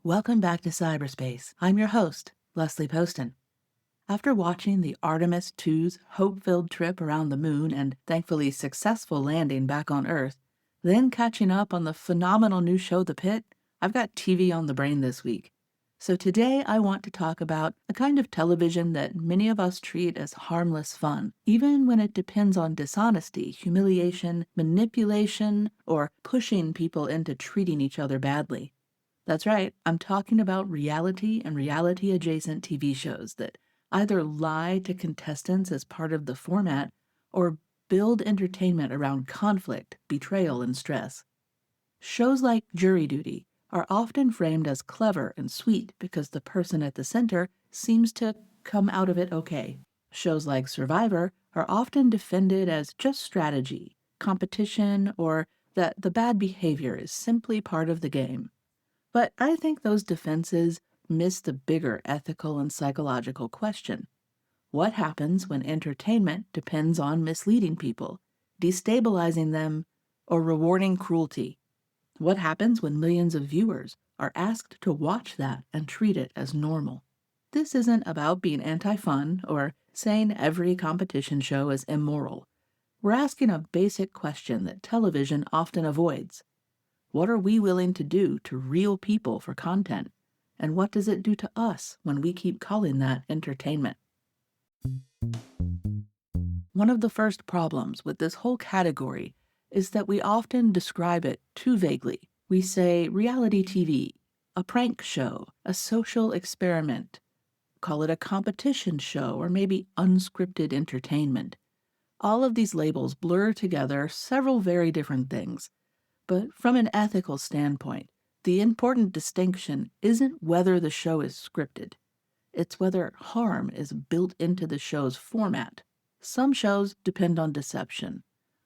Welcome back to cyberspace. I'm your host, Leslie Poston. After watching the Artemis 2's hope-filled trip around the moon and thankfully successful landing back on Earth, then catching up on the phenomenal new show The Pit, I've got TV on the brain this week. So today I want to talk about a kind of television that many of us treat as harmless fun, even when it depends on dishonesty, humiliation, manipulation, or pushing people into treating each other badly. That's right, I'm talking about reality and reality-adjacent TV shows that either lie to contestants as part of the format or build entertainment around conflict, betrayal, and stress. Shows like Jury Duty are often framed as clever and sweet because the person at the center seems to come out of it okay. Shows like Survivor are often defended as just strategy, competition, or that the bad behavior is simply part of the game. But I think those defenses miss the bigger ethical and psychological question. What happens when entertainment depends on misleading people, destabilizing them, or rewarding cruelty? What happens when millions of viewers are asked to watch that and treat it as normal? This isn't about being anti-fun or saying every competition show is immoral. We're asking a basic question that television often avoids. What are we willing to do to real people for content? And what does it do to us when we keep calling that entertainment? One of the first problems with this whole category is that we often describe it too vaguely. We say reality TV, a prank show, a social experiment, call it a competition show, or maybe unscripted entertainment. All of these labels blur together several very different things. But from an ethical standpoint, the important distinction isn't whether the show is scripted. It's whether harm is built into the show's format. Some shows depend on deception.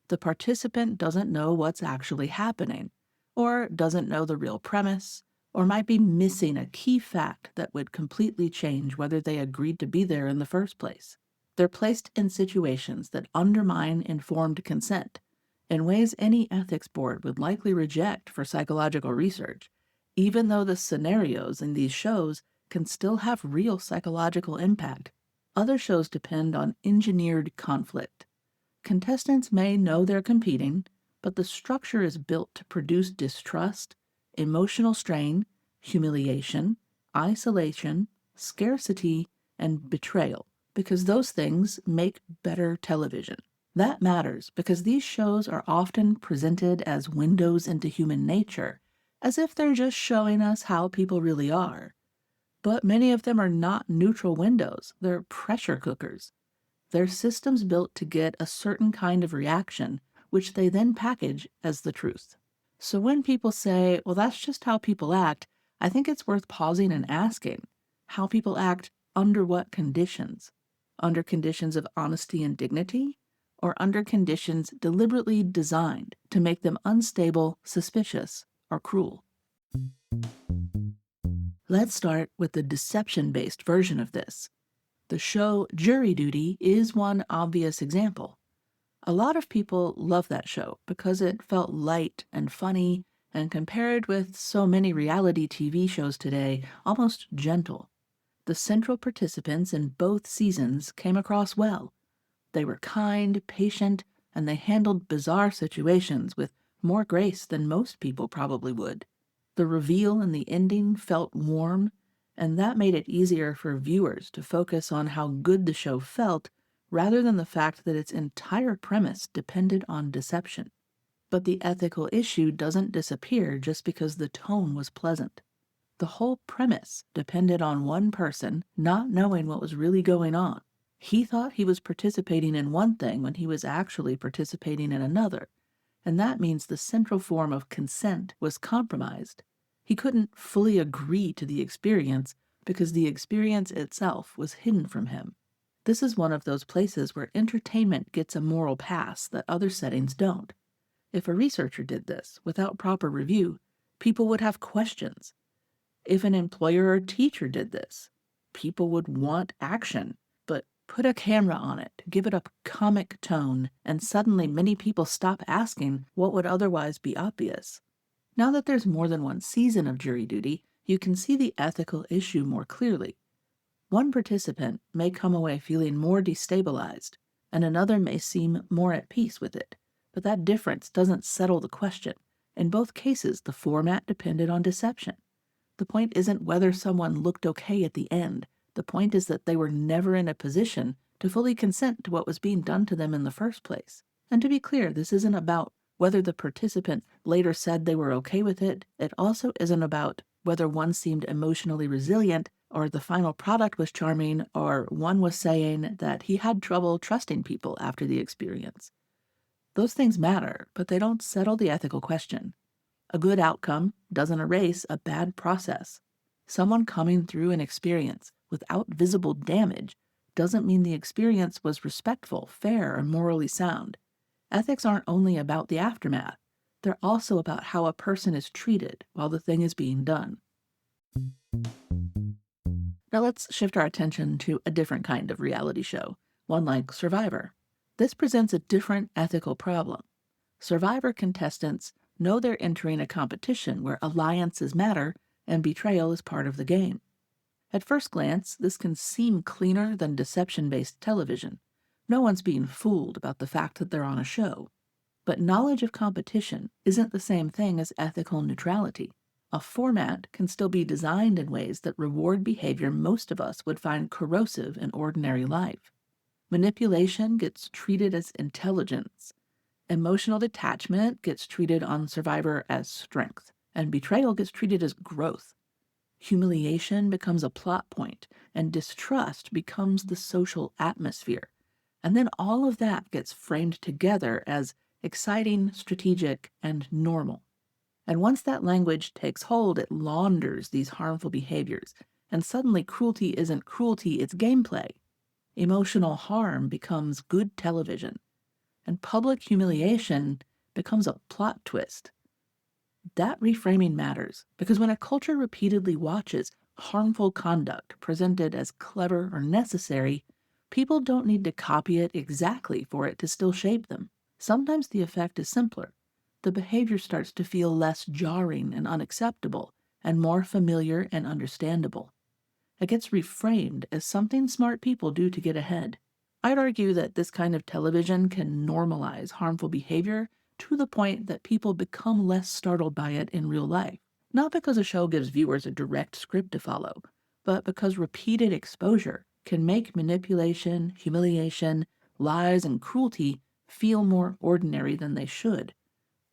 The participant doesn't know what's actually happening, or doesn't know the real premise, or might be missing a key fact that would completely change whether they agreed to be there in the first place. They're placed in situations that undermine informed consent, in ways any ethics board would likely reject for psychological research, even though the scenarios in these shows can still have real psychological impact. Other shows depend on engineered conflict. Contestants may know they're competing, but the structure is built to produce distrust, emotional strain, humiliation, isolation, scarcity, and betrayal, because those things make better television. That matters because these shows are often presented as windows into human nature, as if they're just showing us how people really are. But many of them are not neutral windows, they're pressure cookers. They're systems built to get a certain kind of reaction, which they then package as the truth. So when people say, well, that's just how people act, I think it's worth pausing and asking how people act under what conditions? Under conditions of honesty and dignity? Or under conditions deliberately designed to make them unstable, suspicious, or cruel? Let's start with the deception-based version of this. The show Jury Duty is one obvious example. A lot of people love that show because it felt light and funny and, compared with so many reality TV shows today, almost gentle. The central participants in both seasons came across well. They were kind, patient, and they handled bizarre situations with more grace than most people probably would. The reveal and the ending felt warm, and that made it easier for viewers to focus on how good the show felt rather than the fact that its entire premise depended on deception. But the ethical issue doesn't disappear just because the tone was pleasant. The whole premise depended on one person not knowing what was really going on. He thought he was participating in one thing when he was actually participating in another, and that means the central form of consent was compromised. He couldn't fully agree to the experience because the experience itself was hidden from him. This is one of those places where entertainment gets a moral pass that other settings don't. If a researcher did this without proper review, people would have questions. If an employer or teacher did this, people would want action. But put a camera on it, give it a comic tone, and suddenly many people stop asking what would otherwise be obvious. Now that there's more than one season of Jury Duty, You can see the ethical issue more clearly. One participant may come away feeling more destabilized, and another may seem more at peace with it. But that difference doesn't settle the question. In both cases, the format depended on deception. The point isn't whether someone looked okay at the end. The point is that they were never in a position to fully consent to what was being done to them in the first place. And to be clear, this isn't about whether the participant later said they were okay with it. It also isn't about whether one seemed emotionally resilient or the final product was charming or one was saying that he had trouble trusting people after the experience. Those things matter, but they don't settle the ethical question. A good outcome doesn't erase a bad process. Someone coming through an experience without visible damage doesn't mean the experience was respectful, fair, or morally sound. Ethics aren't only about the aftermath. They're also about how a person is treated while the thing is being done. Now let's shift our attention to a different kind of reality show, one like Survivor. This presents a different ethical problem. Survivor contestants know they're entering a competition where alliances matter and betrayal is part of the game. At first glance, this can seem cleaner than deception-based television. No one's being fooled about the fact that they're on a show. But knowledge of competition isn't the same thing as ethical neutrality. A format can still be designed in ways that reward behavior most of us would find corrosive in ordinary life. Manipulation gets treated as intelligence. Emotional detachment gets treated on Survivor as strength, and betrayal gets treated as growth. Humiliation becomes a plot point, and distrust becomes the social atmosphere. And then all of that gets framed together as exciting, strategic, and normal. And once that language takes hold, it launders these harmful behaviors, and suddenly cruelty isn't cruelty, it's gameplay. Emotional harm becomes good television, and public humiliation becomes a plot twist. That reframing matters, because when a culture repeatedly watches harmful conduct presented as clever or necessary, people don't need to copy it exactly for it to still shape them. Sometimes the effect is simpler. The behavior starts to feel less jarring and unacceptable, and more familiar and understandable. It gets reframed as something smart people do to get ahead. I'd argue that this kind of television can normalize harmful behavior to the point that people become less startled by it in real life. Not because a show gives viewers a direct script to follow, but because repeated exposure can make manipulation, humiliation, lies, and cruelty feel more ordinary than they should.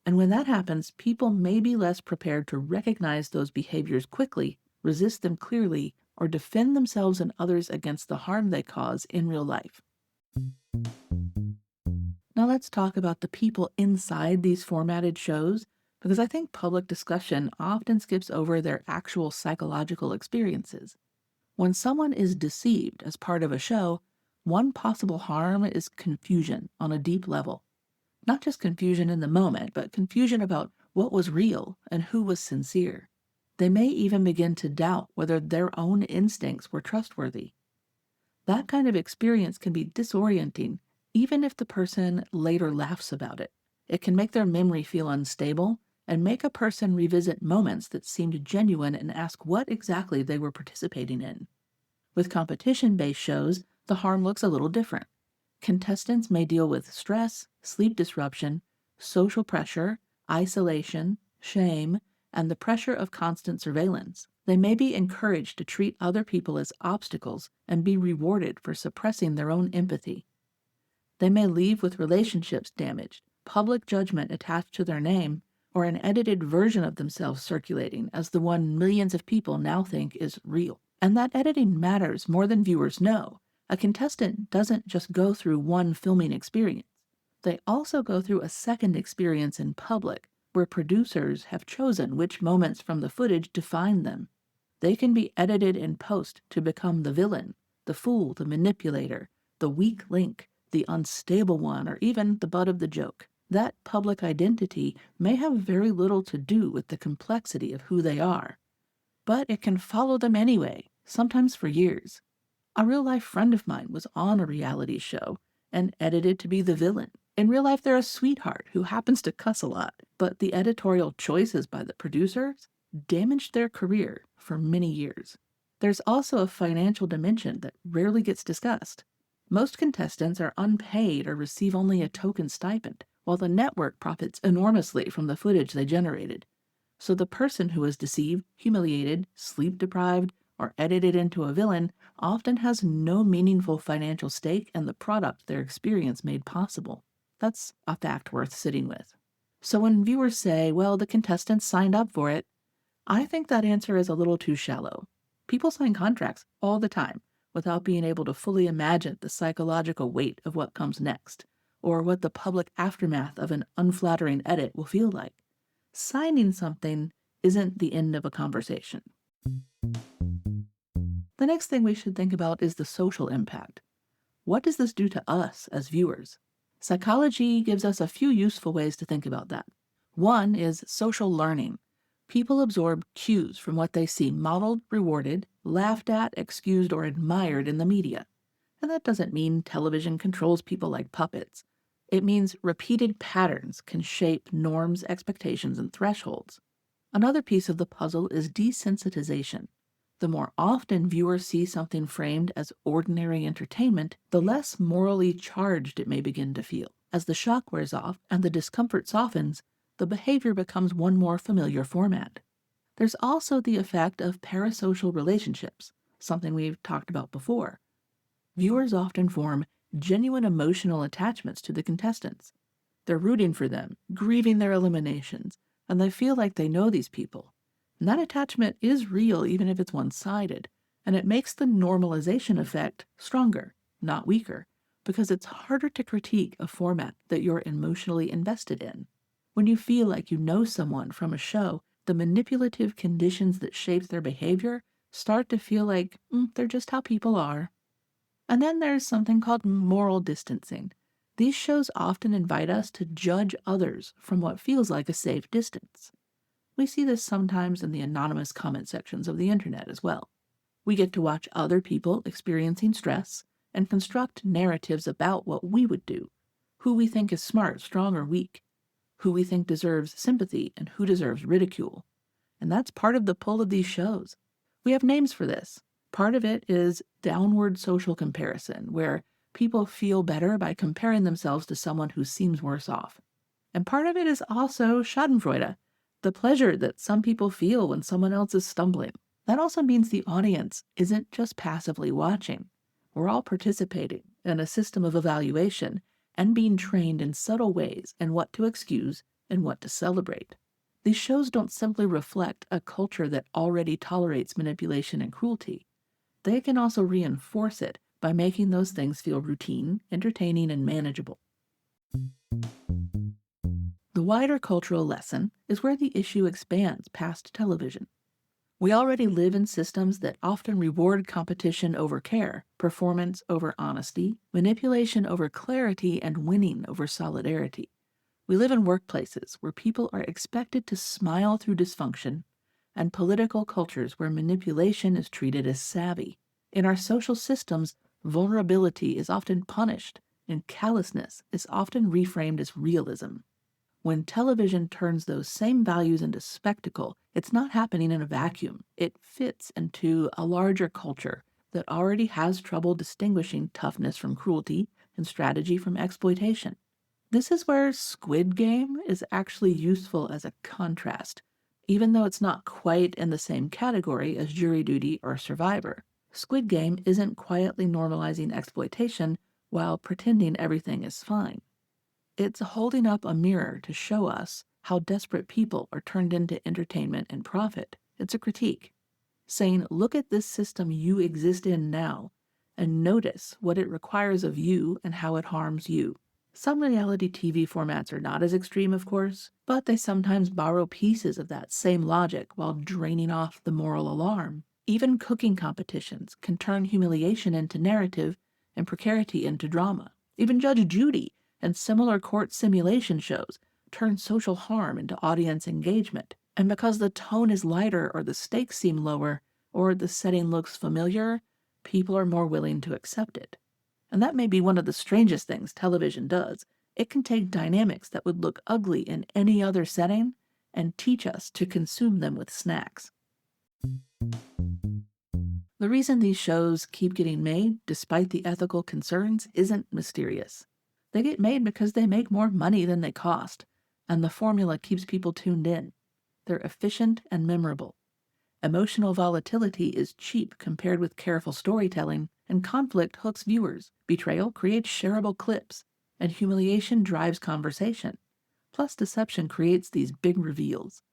And when that happens, people may be less prepared to recognize those behaviors quickly, resist them clearly, or defend themselves and others against the harm they cause in real life. Now let's talk about the people inside these formatted shows, because I think public discussion often skips over their actual psychological experiences. When someone is deceived as part of a show, one possible harm is confusion on a deep level. Not just confusion in the moment, but confusion about what was real and who was sincere. They may even begin to doubt whether their own instincts were trustworthy. That kind of experience can be disorienting, even if the person later laughs about it. It can make their memory feel unstable and make a person revisit moments that seemed genuine and ask what exactly they were participating in. With competition-based shows, the harm looks a little different. Contestants may deal with stress, sleep disruption, social pressure, isolation, shame, and the pressure of constant surveillance. They may be encouraged to treat other people as obstacles and be rewarded for suppressing their own empathy. They may leave with relationships damaged, public judgment attached to their name, or an edited version of themselves circulating as the one millions of people now think is real. And that editing matters more than viewers know. A contestant doesn't just go through one filming experience. They also go through a second experience in public, where producers have chosen which moments from the footage define them. They can be edited in post to become the villain, the fool, the manipulator, the weak link, the unstable one, or even the butt of the joke. That public identity may have very little to do with the complexity of who they are, but it can follow them anyway, sometimes for years. A real-life friend of mine was on a reality show and edited to be the villain. In real life, they're a sweetheart who happens to cuss a lot, but the editorial choices by the producers damaged their career for many years. There's also a financial dimension that rarely gets discussed. Most contestants are unpaid or receive only a token stipend, while the network profits enormously from the footage they generated. So the person who is deceived, humiliated, sleep deprived, or edited into a villain often has no meaningful financial stake in the product their experience made possible. That's a fact worth sitting with. So when viewers say, well, the contestants signed up for it, I think that answer is a little too shallow. People sign contracts all the time without being able to fully imagine the psychological weight of what comes next, or what the public aftermath of an unflattering edit will feel like. Signing something isn't the end of a conversation. The next thing we should think about is the social impact. What does this do to us as viewers? Psychology gives us a few useful ways to think about that. One is social learning. People absorb cues from what they see modeled, rewarded, laughed at, excused, or admired in the media. And that doesn't mean television controls people like puppets. It means repeated patterns can shape norms, expectations, and thresholds. Another piece of the puzzle is desensitization. The more often viewers see something framed as ordinary entertainment, the less morally charged it may begin to feel. As the shock wears off and the discomfort softens, the behavior becomes one more familiar format. There's also the effect of parasocial relationships, something we've talked about before. Viewers often form genuine emotional attachments to the contestants. They're rooting for them, grieving their eliminations, and they feel like they know these people. And that attachment is real even if it's one-sided, and it makes the normalization effect stronger, not weaker, because it's harder to critique a format that you're emotionally invested in. When you feel like you know someone from a show, the manipulative conditions that shape their behavior start to feel like they're just how people are. And then there's something called moral distancing. These shows often invite us to judge others from what feels like a safe distance. We see this sometimes in the anonymous comment sections of the internet as well. We get to watch other people experiencing stress and construct narratives about what we would do, who we think is smart, strong, or weak, who we think deserves sympathy and who deserves ridicule. And that's part of the pull of these shows. We have names for this. Part of it is downward social comparison, where people feel better by comparing themselves to someone who seems worse off. And part of it is also schadenfreude, the pleasure that some people feel when someone else is stumbling. That also means the audience isn't just passively watching. We're all participating in a system of evaluation and being trained in subtle ways in what to excuse and what to celebrate. These shows don't simply reflect a culture that already tolerates manipulation and cruelty. They can also reinforce it by making those things feel routine, entertaining, and manageable. The wider cultural lesson is where the issue expands past television. We already live in systems that often reward competition over care, performance over honesty, manipulation over clarity, and winning over solidarity. We live in workplaces where people are expected to smile through dysfunction, and political cultures where manipulation is treated as savvy. In our social systems, vulnerability is often punished, and callousness is often reframed as realism. When television turns those same values into spectacle, it's not happening in a vacuum. It fits into a larger culture that already has trouble distinguishing toughness from cruelty and strategy from exploitation. This is where Squid Game is actually useful as a contrast, even though it's not quite in the same category as Jury Duty or Survivor. Squid Game isn't quietly normalizing exploitation while pretending everything is fine. It's holding up a mirror to show us how desperate people are turned into entertainment and profit. It's a critique, saying, look at this system you exist in now, and notice what it requires of you and how it harms you. Some reality TV formats are not as extreme, of course, but they sometimes borrow pieces of that same logic while draining off the moral alarm. Even cooking competitions can turn humiliation into narrative and precarity into drama. Even Judge Judy and similar court simulation shows turn social harm into audience engagement. And because the tone is lighter or the stakes seem lower or the setting looks familiar, people are more willing to accept it. And that may be one of the strangest things television does. It can take dynamics that would look ugly in any other setting and teach us to consume them with snacks. The reason these shows keep getting made, despite the ethical concerns, isn't mysterious. They get made because they make more money than they cost, and the formula keeps people tuned in. They're efficient and memorable. Emotional volatility is cheap compared with careful storytelling, and conflict hooks viewers. Betrayal creates shareable clips, and humiliation drives conversation. Plus, deception creates these big reveals.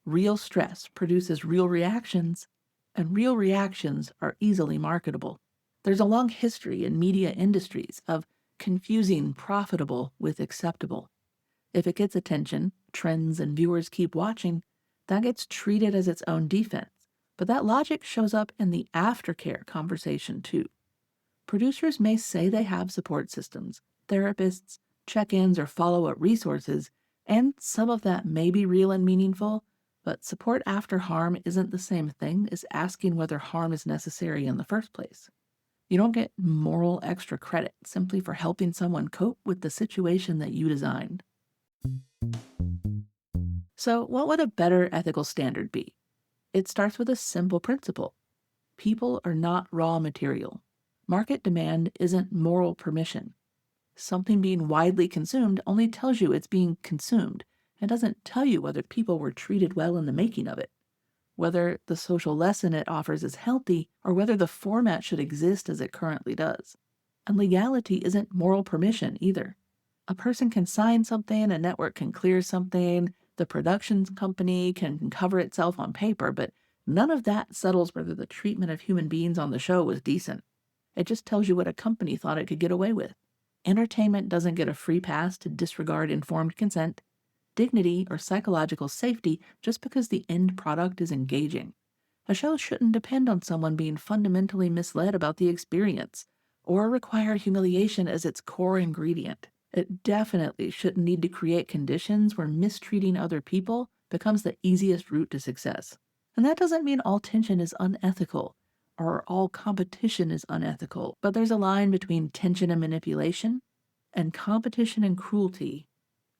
Real stress produces real reactions, and real reactions are easily marketable. There's a long history in media industries of confusing profitable with acceptable. If it gets attention, trends, and viewers keep watching, that gets treated as its own defense. But that logic shows up in the aftercare conversation too. Producers may say they have support systems, therapists, check-ins, or follow-up resources, and some of that may be real and meaningful, but support after harm isn't the same thing as asking whether harm is necessary in the first place. You don't get moral extra credit simply for helping someone cope with the situation that you designed. So, what would a better ethical standard be? It starts with a simple principle. People are not raw material. Market demand isn't moral permission. Something being widely consumed only tells you it's being consumed and doesn't tell you whether people were treated well in the making of it, whether the social lesson it offers is healthy, or whether the format should exist as it currently does. And legality isn't moral permission either. A person can sign something, a network can clear something, the production company can cover itself on paper, but none of that settles whether the treatment of human beings on the show was decent. It just tells you what a company thought it could get away with. Entertainment doesn't get a free pass to disregard informed consent, dignity, or psychological safety just because the end product is engaging. A show shouldn't depend on someone being fundamentally misled about the experience, or require humiliation as its core ingredient. It definitely shouldn't need to create conditions where mistreating other people becomes the easiest route to success. And that doesn't mean all tension is unethical, or all competition is unethical, but there's a line between tension and manipulation, and competition and cruelty,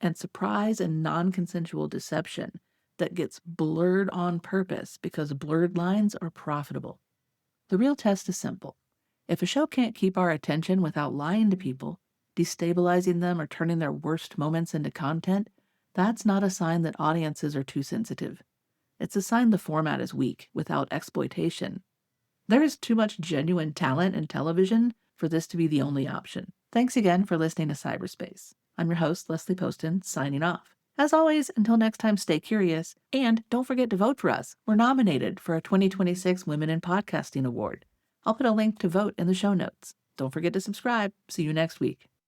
and surprise and non-consensual deception that gets blurred on purpose because blurred lines are profitable. The real test is simple. If a show can't keep our attention without lying to people, destabilizing them, or turning their worst moments into content, that's not a sign that audiences are too sensitive. It's a sign the format is weak without exploitation. There is too much genuine talent in television for this to be the only option. Thanks again for listening to Cyberspace. I'm your host, Leslie Poston, signing off. As always, until next time, stay curious, and don't forget to vote for us. We're nominated for a 2026 Women in Podcasting Award. I'll put a link to vote in the show notes. Don't forget to subscribe. See you next week.